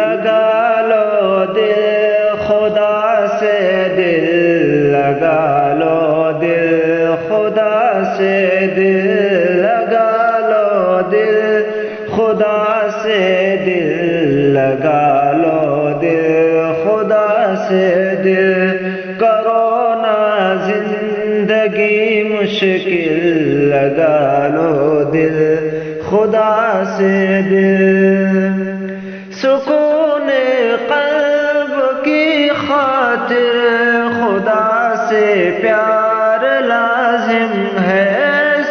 لگا لو دل خدا سے دل لگا لو دل خدا سے دل لگا لو دل خدا سے دل لگا لو دل خدا سے دل کرو نا زندگی مشکل لگا لو دل خدا سے دل سکون قلب کی خاطر خدا سے پیار لازم ہے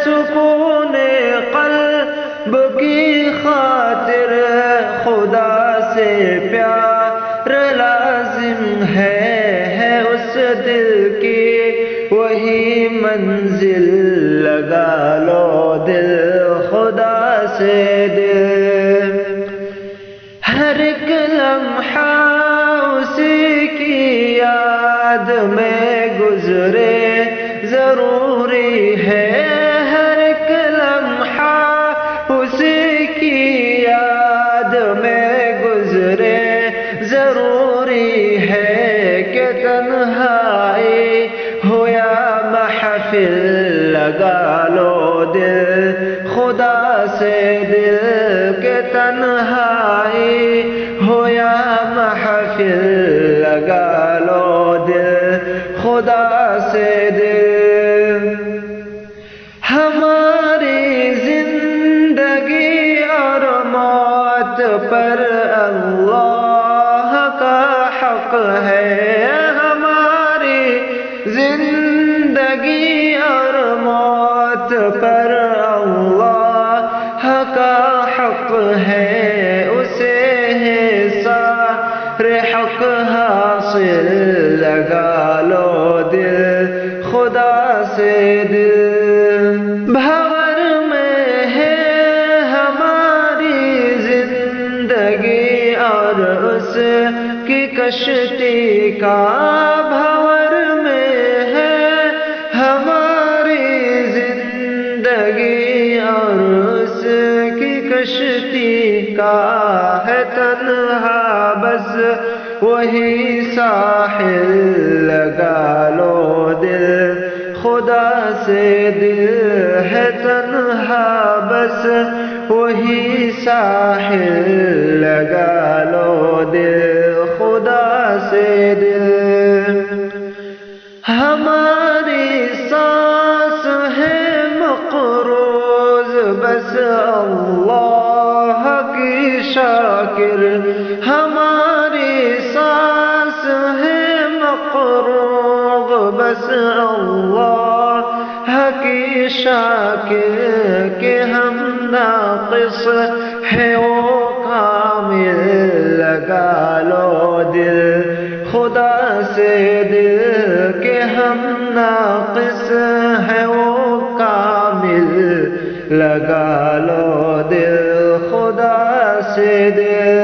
سکون قلب کی خاطر خدا سے پیار لازم ہے اس دل کی وہی منزل لگا لو دل خدا سے دل ہر ایک لمحہ اسی کی یاد میں گزرے ضروری ہے ہر ایک لمحہ اسی کی یاد میں گزرے ضروری ہے کہ تنہائی ہو یا محفل لگا لو دل خدا سے دل کہ تنہائی ہو یا محفل لگا لو دل خدا سے دل ہماری زندگی اور موت پر اللہ کا حق ہے ہماری زندگی اور موت پر اللہ کا حق ہے اسے ہے سارے حق حاصل لگا لو دل خدا سے دل بھور میں ہے ہماری زندگی اور اس کی کشتی کا بھور میں ہے ہماری زندگی اور اس کی کشتی کا ہے تنہا بس وہی ساحل لگا لو دل خدا سے دل ہے تنہا بس وہی ساحل لگا لو دل خدا سے دل ہماری سانس ہے مقروض بس اللہ کی شاکر ہماری سانس ہے مقروض بس اللہ کی شاکر کہ ہم ناقص ہے وہ کامل لگا لو دل خدا سے دل کہ ہم ناقص ہے وہ کامل لگا لو دل خدا سے دل